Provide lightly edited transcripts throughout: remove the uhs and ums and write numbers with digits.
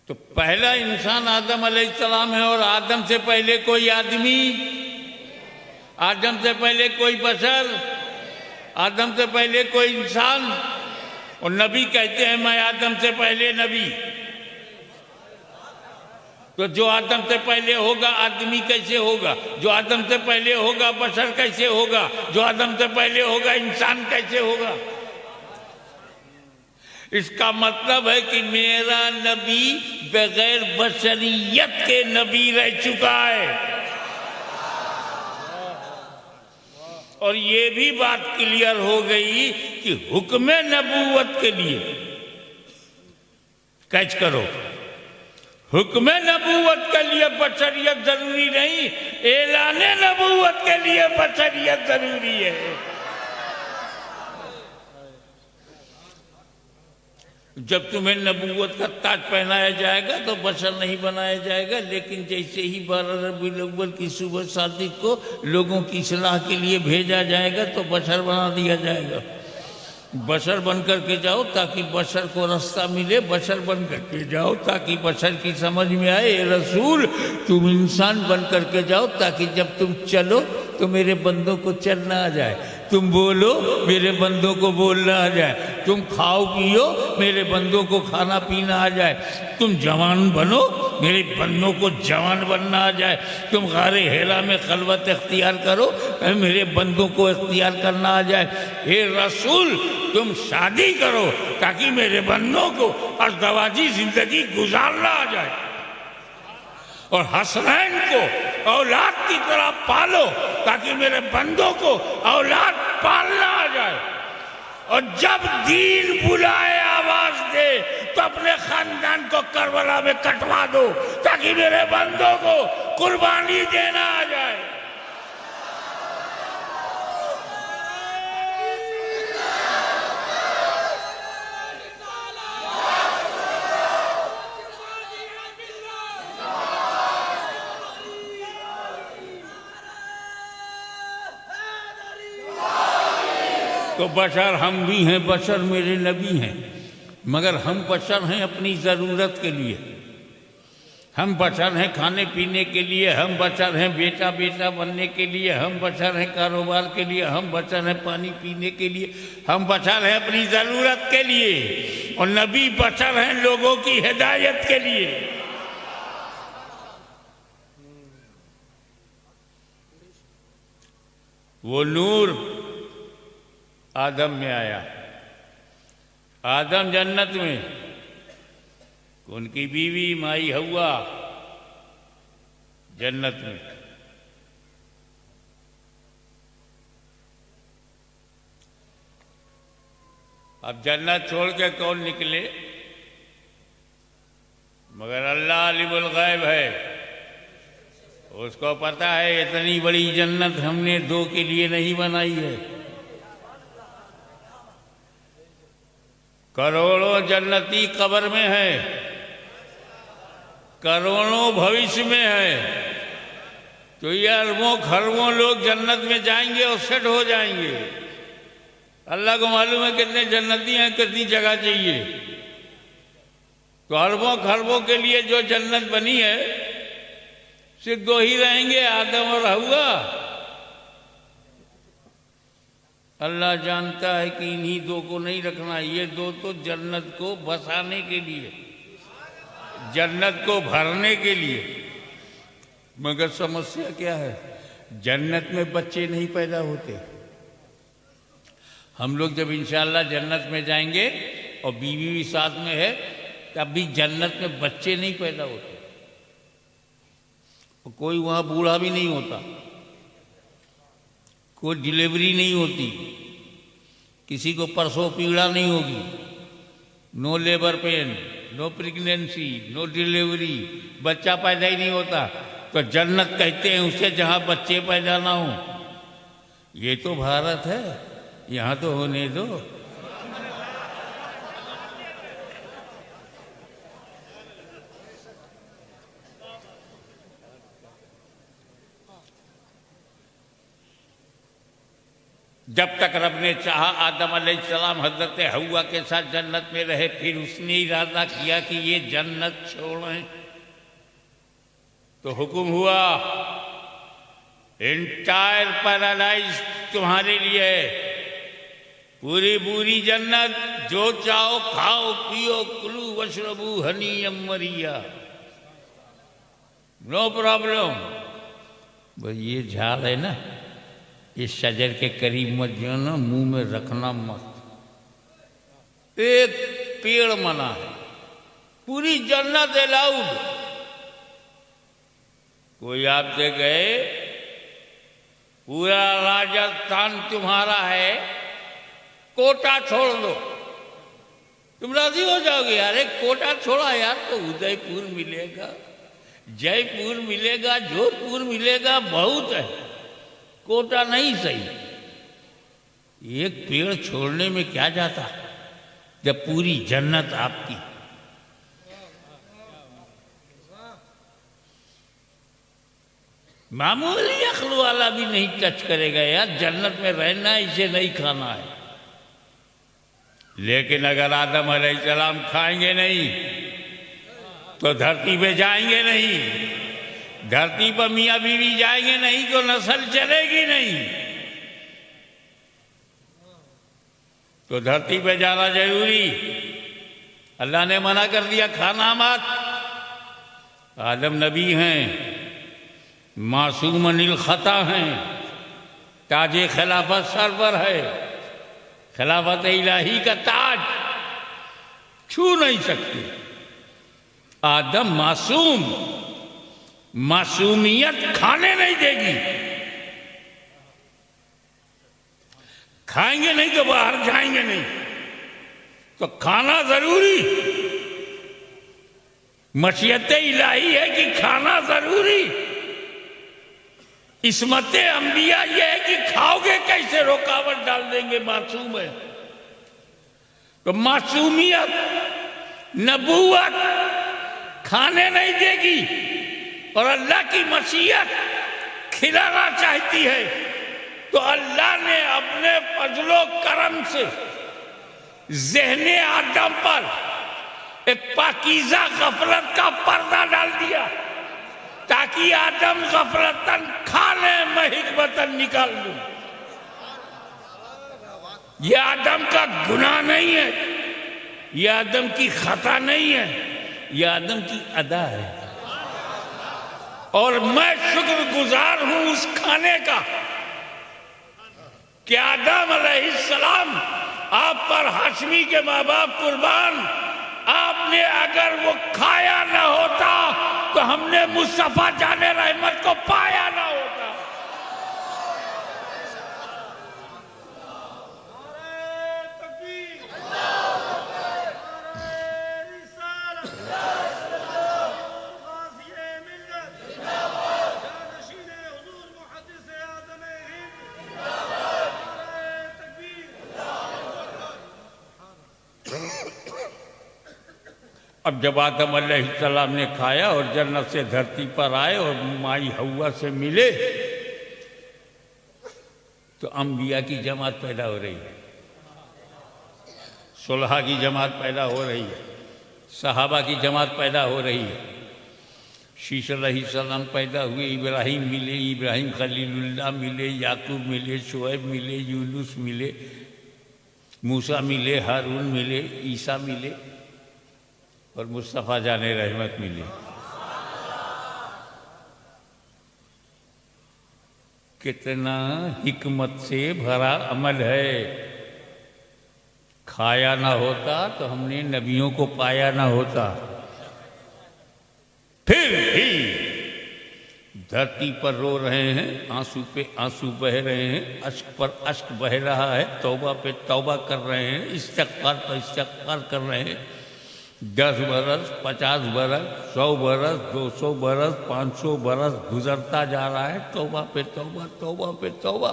तो पहला इंसान आदम अलैहिस्सलाम है, और आदम से पहले कोई आदमी, आदम से पहले कोई बशर, आदम से पहले कोई इंसान। और नबी कहते हैं मैं आदम से पहले नबी। तो जो आदम से पहले होगा आदमी कैसे होगा? जो आदम से पहले होगा बशर कैसे होगा? जो आदम से पहले होगा इंसान कैसे होगा? इसका मतलब है कि मेरा नबी बगैर बशरियत के नबी रह चुका है। और ये भी बात क्लियर हो गई कि हुक्म नबूवत के लिए, कैच करो, हुक्म नबूवत के लिए बशरियत जरूरी नहीं, ऐलाने नबूवत के लिए बशरियत जरूरी है। जब तुम्हें नबूवत का ताज पहनाया जाएगा तो बशर नहीं बनाया जाएगा, लेकिन जैसे ही 12 रबीउल अव्वल की सुबह सादिक को लोगों की इस्लाह के लिए भेजा जाएगा तो बशर बना दिया जाएगा। बशर बन करके जाओ ताकि बशर को रास्ता मिले, बशर बन करके जाओ ताकि बशर की समझ में आए। ए रसूल, तुम इंसान बन करके जाओ ताकि जब तुम चलो तो मेरे बंदों को चलना आ जाए, तुम बोलो मेरे बंदों को बोलना आ जाए, तुम खाओ पियो मेरे बंदों को खाना पीना आ जाए, तुम जवान बनो मेरे बंदों को जवान बनना आ जाए, तुम गारे हेरा में खलवत इख्तियार करो मेरे बंदों को इख्तियार करना आ जाए। हे रसूल, तुम शादी करो ताकि मेरे बंदों को अर्दवाजी जिंदगी गुजारना आ जाए, और हसनैन को औलाद की तरह पालो ताकि मेरे बंदों को औलाद पालना आ जाए। और जब दीन बुलाए आवाज दे तो अपने खानदान को करबला में कटवा दो ताकि मेरे बंदों को कुर्बानी देना आ जाए। तो बशर हम भी हैं, बशर मेरे नबी हैं, मगर हम बशर हैं अपनी ज़रूरत के लिए, हम बशर हैं खाने पीने के लिए, हम बशर हैं बेटा बेटा बनने के लिए, हम बशर हैं कारोबार के लिए, हम बशर हैं पानी पीने के लिए, हम बशर हैं अपनी ज़रूरत के लिए, और नबी बशर हैं लोगों की हिदायत के लिए। वो नूर आदम में आया, आदम जन्नत में, उनकी बीवी माई हव्वा जन्नत में। अब जन्नत छोड़ के कौन निकले? मगर अल्लाह अलीमुल गैब है, उसको पता है इतनी बड़ी जन्नत हमने दो के लिए नहीं बनाई है। करोड़ों जन्नती कब्र में है, करोड़ों भविष्य में है, तो ये अरबों खरबों लोग जन्नत में जाएंगे और सेट हो जाएंगे। अल्लाह को मालूम है कितने जन्नती हैं, कितनी जगह चाहिए। तो अरबों खरबों के लिए जो जन्नत बनी है सिर्फ दो ही रहेंगे, आदम और हव्वा। अल्लाह जानता है कि इन्हीं दो को नहीं रखना, ये दो तो जन्नत को बसाने के लिए, जन्नत को भरने के लिए। मगर समस्या क्या है? जन्नत में बच्चे नहीं पैदा होते। हम लोग जब इंशाअल्लाह जन्नत में जाएंगे और बीवी भी साथ में है, तब भी जन्नत में बच्चे नहीं पैदा होते, कोई वहाँ बूढ़ा भी नहीं होता, कोई डिलीवरी नहीं होती, किसी को प्रसव पीड़ा नहीं होगी, no labour pain, no pregnancy, no delivery, बच्चा पैदा ही नहीं होता। तो जन्नत कहते हैं उसे जहाँ बच्चे पैदा ना हो। ये तो भारत है, यहाँ तो होने दो। जब तक रब ने चाहा आदम अलैहिस्सलाम हजरत हव्वा के साथ जन्नत में रहे, फिर उसने इरादा किया कि ये जन्नत छोड़ें, तो हुक्म हुआ एंटायर पैराडाइज तुम्हारे लिए, पूरी पूरी जन्नत, जो चाहो खाओ पियो, कुलू वशरबू हनीयम मरिया, नो प्रॉब्लम। भाई ये झाड़ है ना, इस शजर के करीब मत जो ना, मुंह में रखना मत। एक पेड़ मना है, पूरी जन्नत अलाउड। कोई आपसे गए पूरा राजस्थान तुम्हारा है, कोटा छोड़ दो, तुम राजी हो जाओगे? अरे कोटा छोड़ा यार तो उदयपुर मिलेगा, जयपुर मिलेगा, जोधपुर मिलेगा, बहुत है, कोटा नहीं सही। एक पेड़ छोड़ने में क्या जाता जब पूरी जन्नत आपकी। मामूली अक्ल वाला भी नहीं टच करेगा यार, जन्नत में रहना है, इसे नहीं खाना है। लेकिन अगर आदम अलैहिस्सलाम खाएंगे नहीं तो धरती पे जाएंगे नहीं, धरती पर मियाँ बीवी जाएंगे नहीं तो नस्ल चलेगी नहीं। तो धरती पे जाना जरूरी। अल्लाह ने मना कर दिया खाना मत। आदम नबी हैं, मासूम अनिल खता हैं, ताजे खिलाफत सर पर है, खिलाफत इलाही का ताज छू नहीं सकते। आदम मासूम, मासूमियत खाने नहीं देगी। खाएंगे नहीं तो बाहर जाएंगे नहीं, तो खाना जरूरी। मशीयत इलाही है कि खाना जरूरी। इस्मत अंबिया यह है कि खाओगे कैसे, रुकावट डाल देंगे, मासूम है। तो मासूमियत, नबूवत खाने नहीं देगी, और अल्लाह की मशीयत खिलाना चाहती है। तो अल्लाह ने अपने फजलो करम से ज़हने आदम पर एक पाकीज़ा गफलत का पर्दा डाल दिया, ताकि आदम गफलतन खा ले, मैं हिकमतन निकाल लूं। यह आदम का गुनाह नहीं है, यह आदम की खता नहीं है, यह आदम की अदा है। और मैं शुक्रगुजार हूं उस खाने का कि आदम अलैहिस्सलाम आप पर हाशमी के माँ बाप कुर्बान, आपने अगर वो खाया ना होता तो हमने मुस्तफा जाने रहमत को पाया ना होता। अब जब आदम अलैहिस्सलाम ने खाया और जन्नत से धरती पर आए और माई हव्वा से मिले, तो अंबिया की जमात पैदा हो रही है, सुलहा की जमात पैदा हो रही है, सहाबा की जमात पैदा हो रही है। शीश अलैहिस्सलाम पैदा हुए, इब्राहिम मिले, इब्राहिम खलीलुल्लाह मिले, याकूब मिले, शुएब मिले, यूनुस मिले, मूसा मिले, हारून मिले, ईसा मिले, और मुस्तफ़ा जाने रहमत मिली। कितना हिकमत से भरा अमल है। खाया ना होता तो हमने नबियों को पाया ना होता। फिर भी धरती पर रो रहे हैं, आंसू पे आंसू बह रहे हैं, अश्क पर अश्क बह रहा है, तौबा पे तौबा कर रहे हैं, इस्तग़फ़ार पर इस्तग़फ़ार कर रहे हैं। 10 बरस, 50 बरस, 100 बरस, 200 बरस, 500 बरस गुजरता जा रहा है, तौबा पे तौबा, तौबा पे तौबा।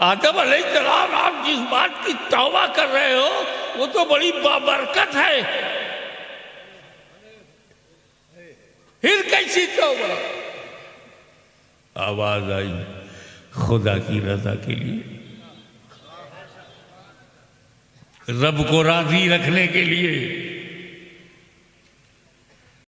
आदम अलैहिस्सलाम, आप जिस बात की तौबा कर रहे हो वो तो बड़ी बाबरकत है, फिर कैसी तौबा? आवाज आई खुदा की रजा के लिए, रब को राजी रखने के लिए